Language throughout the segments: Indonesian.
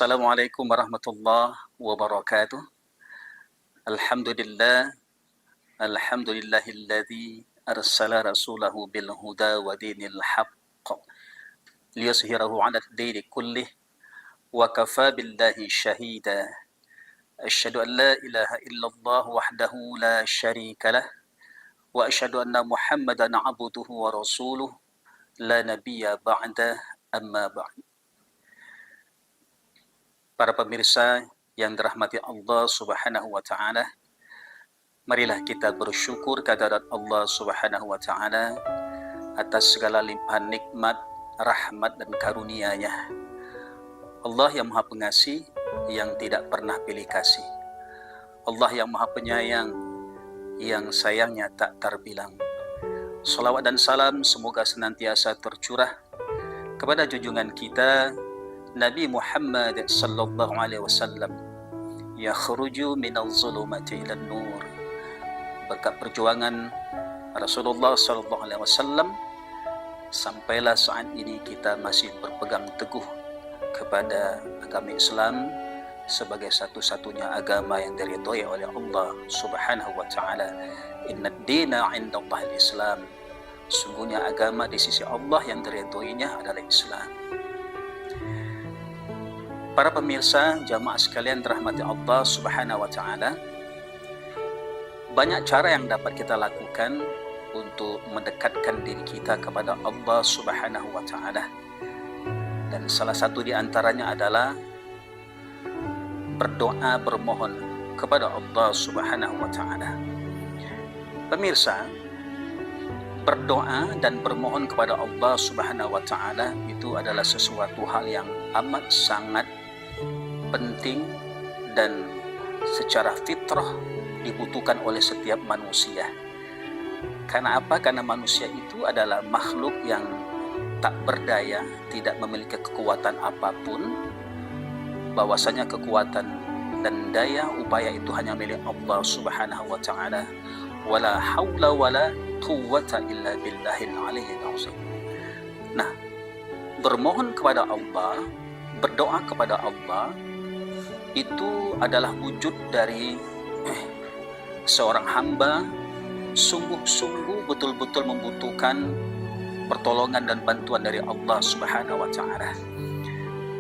Assalamualaikum warahmatullahi wabarakatuh. Alhamdulillah, alhamdulillahilladzi arsala rasulahu bil huda wa dinil haqq liyuzhirahu 'ala ad-dini kullih wa kafa billahi syahida. Asyhadu an la ilaha illallah wahdahu la syarika lah wa asyhadu anna Muhammadan 'abduhu wa rasuluh la nabiyya ba'da amma ba'd. Para pemirsa yang dirahmati Allah Subhanahu wa taala, marilah kita bersyukur kehadirat Allah Subhanahu wa taala atas segala limpahan nikmat, rahmat dan karunia-Nya. Allah yang Maha Pengasih, yang tidak pernah pilih kasih. Allah yang Maha Penyayang, yang sayangnya tak terbilang. Salawat dan salam semoga senantiasa tercurah kepada junjungan kita Nabi Muhammad sallallahu alaihi wasallam, yakhruju minal zulumati ilan nur. Berkat perjuangan Rasulullah sallallahu alaihi wasallam, sampailah saat ini kita masih berpegang teguh kepada agama Islam sebagai satu-satunya agama yang diridhoi oleh Allah Subhanahu wa taala. Innad dina 'indallahil Islam. Sungguhnya agama di sisi Allah yang diridhoinya adalah Islam. Para pemirsa, jamaah sekalian dirahmati Allah Subhanahu wa taala, banyak cara yang dapat kita lakukan untuk mendekatkan diri kita kepada Allah Subhanahu wa taala. Dan salah satu di antaranya adalah berdoa, bermohon kepada Allah Subhanahu wa taala. Pemirsa, berdoa dan bermohon kepada Allah Subhanahu wa taala itu adalah sesuatu hal yang amat sangat penting dan secara fitrah dibutuhkan oleh setiap manusia. Karena apa? Karena manusia itu adalah makhluk yang tak berdaya, tidak memiliki kekuatan apapun. Bahwasanya kekuatan dan daya upaya itu hanya milik Allah Subhanahu wa taala. Wala haula wala quwwata illa billahil aliyyil azim. Nah, bermohon kepada Allah, berdoa kepada Allah itu adalah wujud dari seorang hamba sungguh-sungguh betul-betul membutuhkan pertolongan dan bantuan dari Allah Subhanahu wa taala.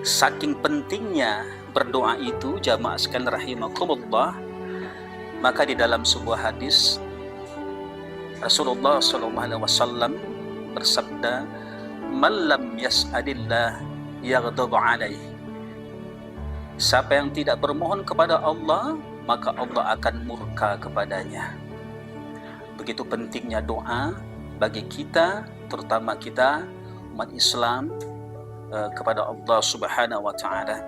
Saking pentingnya berdoa itu, jamaah sekalian rahimakumullah, maka di dalam sebuah hadis Rasulullah sallallahu alaihi wasallam bersabda, "Man lam yas'alillah yaghdab 'alaihi." Siapa yang tidak bermohon kepada Allah, maka Allah akan murka kepadanya. Begitu pentingnya doa bagi kita, terutama kita umat Islam, kepada Allah Subhanahu wa taala.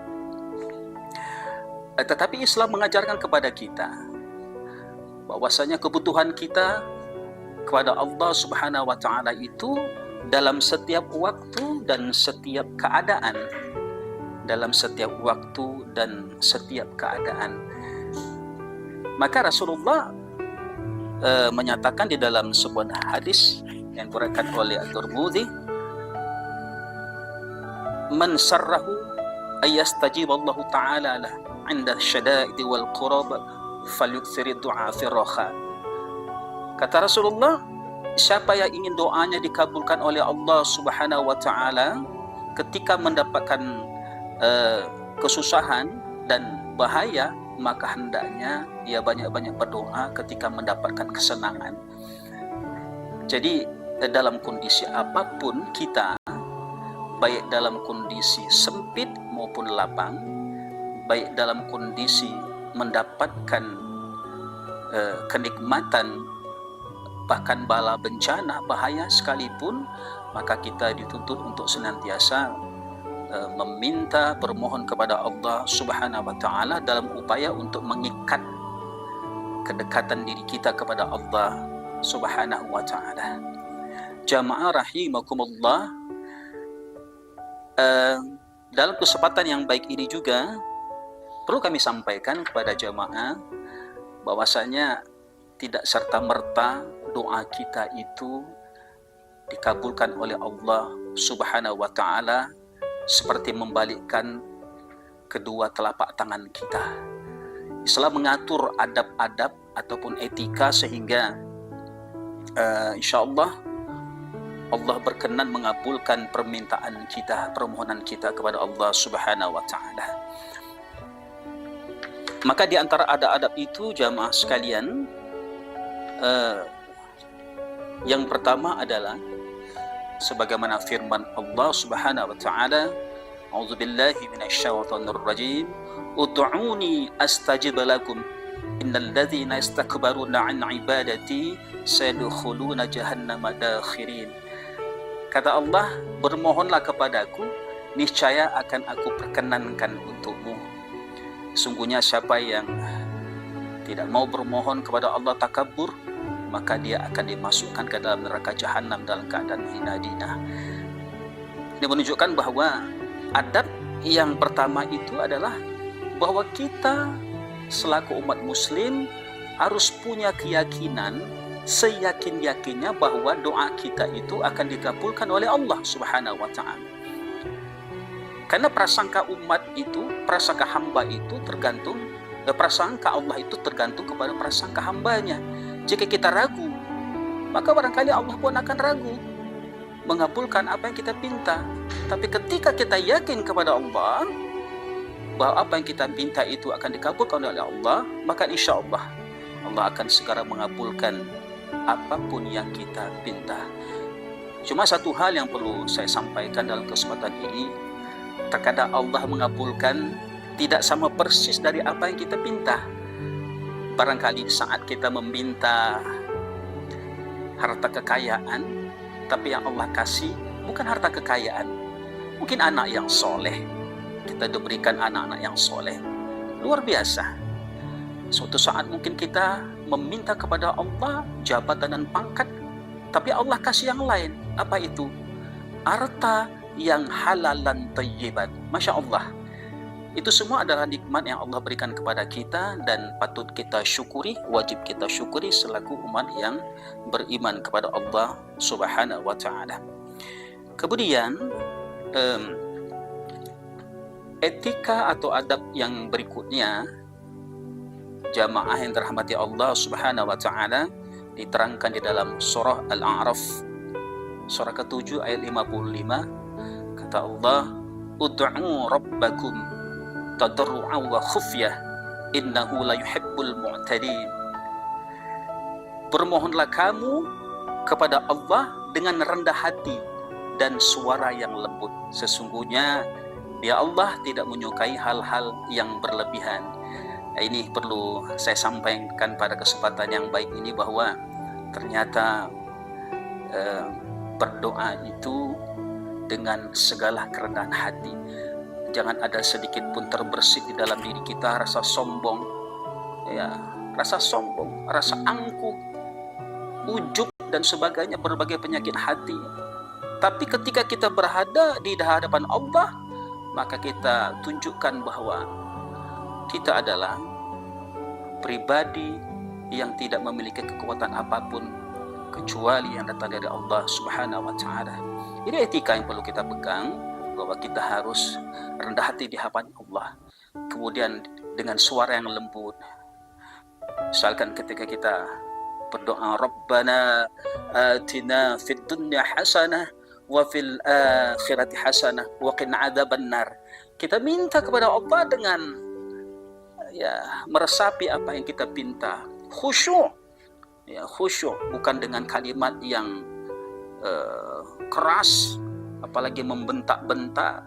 Tetapi Islam mengajarkan kepada kita bahwasanya kebutuhan kita kepada Allah Subhanahu wa taala itu dalam setiap waktu dan setiap keadaan. Dalam setiap waktu dan setiap keadaan. Maka Rasulullah menyatakan di dalam sebuah hadis yang diriwayatkan oleh At-Tirmidzi, "Man sarrahu ayastajiballahu ta'ala lah 'inda syada'id wal qurab falyukthir du'a fi raha." Kata Rasulullah, siapa yang ingin doanya dikabulkan oleh Allah Subhanahu wa taala ketika mendapatkan kesusahan dan bahaya, maka hendaknya ia banyak-banyak berdoa ketika mendapatkan kesenangan. Jadi dalam kondisi apapun kita, baik dalam kondisi sempit maupun lapang, baik dalam kondisi mendapatkan kenikmatan, bahkan bala bencana, bahaya sekalipun, maka kita dituntut untuk senantiasa meminta, bermohon kepada Allah Subhanahu wa taala dalam upaya untuk mengikat kedekatan diri kita kepada Allah Subhanahu wa taala. Jamaah rahimakumullah, dalam kesempatan yang baik ini juga perlu kami sampaikan kepada jamaah bahwasanya tidak serta-merta doa kita itu dikabulkan oleh Allah Subhanahu wa taala seperti membalikkan kedua telapak tangan kita. Islam mengatur adab-adab ataupun etika sehingga insya-Allah Allah berkenan mengabulkan permintaan kita, permohonan kita kepada Allah Subhanahu wa taala. Maka di antara adab-adab itu jamaah sekalian, yang pertama adalah sebagaimana firman Allah Subhanahu wa taala, A'udzubillahi minasyaitonir rajim, ud'uni astajib lakum innal ladzina yastakbaruna 'an 'ibadati sayadkhuluna jahannama dakhirin. Kata Allah, bermohonlah kepadaku, niscaya akan aku perkenankan untukmu. Sungguhnya siapa yang tidak mau bermohon kepada Allah takabur, maka dia akan dimasukkan ke dalam neraka jahanam dalam keadaan hina dina. Ini menunjukkan bahwa adab yang pertama itu adalah bahwa kita selaku umat muslim harus punya keyakinan seyakin-yakinnya bahwa doa kita itu akan dikabulkan oleh Allah Subhanahu wa taala. Karena prasangka umat itu, prasangka hamba itu tergantung, prasangka Allah itu tergantung kepada prasangka hambanya. Jika kita ragu, maka barangkali Allah pun akan ragu mengabulkan apa yang kita pinta. Tapi ketika kita yakin kepada Allah bahwa apa yang kita pinta itu akan dikabulkan oleh Allah, maka insya Allah Allah akan segera mengabulkan apapun yang kita pinta. Cuma satu hal yang perlu saya sampaikan dalam kesempatan ini, terkadang Allah mengabulkan tidak sama persis dari apa yang kita pinta. Barangkali saat kita meminta harta kekayaan, tapi yang Allah kasih bukan harta kekayaan, mungkin anak yang soleh. Kita diberikan anak-anak yang soleh, luar biasa. Suatu saat mungkin kita meminta kepada Allah jabatan dan pangkat, tapi Allah kasih yang lain. Apa itu? Harta yang halalan thayyiban. Masya Allah. Itu semua adalah nikmat yang Allah berikan kepada kita dan patut kita syukuri, wajib kita syukuri selaku umat yang beriman kepada Allah Subhanahu wa taala. Kemudian etika atau adab yang berikutnya, jamaah yang dirahmati Allah Subhanahu wa taala, diterangkan di dalam surah Al-A'raf surah ke-7 ayat 55. Kata Allah, ud'u rabbakum tadarru'an wa khufyah innahu la yuhibbul mu'tadin. Bermohonlah kamu kepada Allah dengan rendah hati dan suara yang lembut. Sesungguhnya Dia Allah tidak menyukai hal-hal yang berlebihan. Ini perlu saya sampaikan pada kesempatan yang baik ini bahwa ternyata berdoa itu dengan segala kerendahan hati. Jangan ada sedikit pun terbersit di dalam diri kita rasa sombong, ya, rasa sombong, rasa angkuh, ujub dan sebagainya, berbagai penyakit hati. Tapi ketika kita berada di hadapan Allah, maka kita tunjukkan bahwa kita adalah pribadi yang tidak memiliki kekuatan apapun kecuali yang datang dari Allah Subhanahu wa taala. Ini etika yang perlu kita pegang, bahwa kita harus rendah hati di hadapan Allah. Kemudian dengan suara yang lembut. Misalkan ketika kita berdoa, Rabbana atina fid dunya hasanah wa fil akhirati hasanah wa qina adzabannar. Kita minta kepada Allah dengan meresapi apa yang kita pinta, khusyuk. Khusyuk, bukan dengan kalimat yang keras, apalagi membentak-bentak.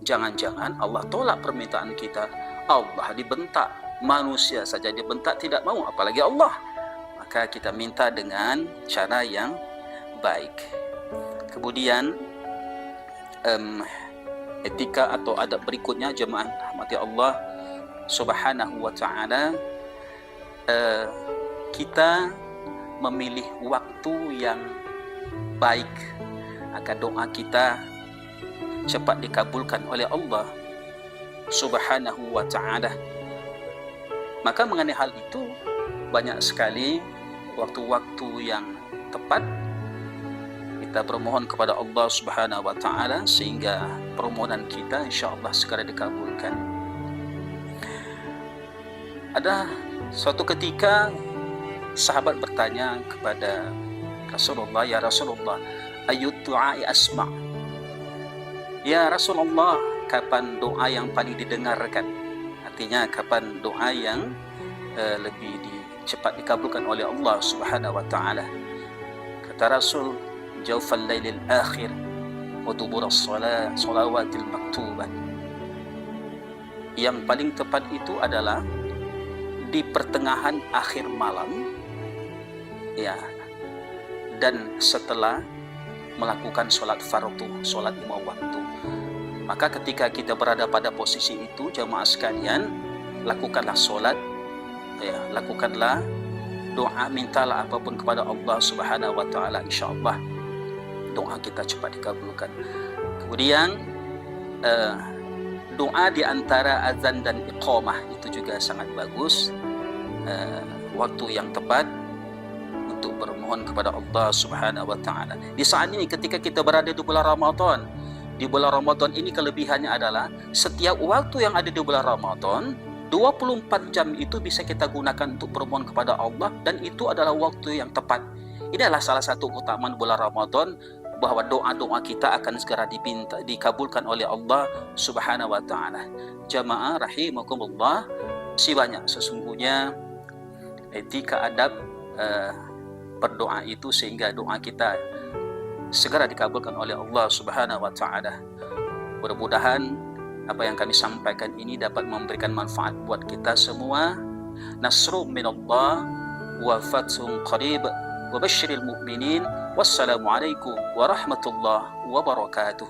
Jangan-jangan Allah tolak permintaan kita. Allah dibentak, manusia saja dibentak tidak mau, apalagi Allah. Maka kita minta dengan cara yang baik. Kemudian etika atau adab berikutnya, jemaah rahmati Allah Subhanahu wa taala, kita memilih waktu yang baik agar doa kita cepat dikabulkan oleh Allah Subhanahu wa taala. Maka mengenai hal itu banyak sekali waktu-waktu yang tepat kita bermohon kepada Allah Subhanahu wa taala sehingga permohonan kita insyaallah segera dikabulkan. Ada suatu ketika sahabat bertanya kepada Rasulullah, "Ya Rasulullah, ayyud du'ai asma'?" Ya Rasulullah, kapan doa yang paling didengarkan? Artinya kapan doa yang lebih cepat dikabulkan oleh Allah Subhanahu wa taala? Kata Rasul, "Jawfal lailil akhir wa dubur as-salawatil maktubah." Yang paling tepat itu adalah di pertengahan akhir malam, ya, dan setelah melakukan sholat fardu, sholat 5 waktu. Maka ketika kita berada pada posisi itu, jamaah sekalian, lakukanlah sholat, ya, lakukanlah doa, mintalah apapun kepada Allah Subhanahu wa taala, insyaallah doa kita cepat dikabulkan. Kemudian doa di antara azan dan iqamah itu juga sangat bagus, waktu yang tepat untuk bermohon kepada Allah Subhanahu wa taala. Di saat ini ketika kita berada di bulan Ramadan, di bulan Ramadan ini kelebihannya adalah setiap waktu yang ada di bulan Ramadan 24 jam itu bisa kita gunakan untuk bermohon kepada Allah, dan itu adalah waktu yang tepat. Ini adalah salah satu keutamaan bulan Ramadan, bahwa doa-doa kita akan segera dikabulkan oleh Allah Subhanahu wa taala. Jamaah rahimakumullah, si banyak sesungguhnya etika adab berdoa itu sehingga doa kita segera dikabulkan oleh Allah Subhanahu wa taala. Mudah-mudahan apa yang kami sampaikan ini dapat memberikan manfaat buat kita semua. Nasrum minallah wa fathun qarib wa basyiril mu'minin. Wassalamualaikum warahmatullahi wabarakatuh.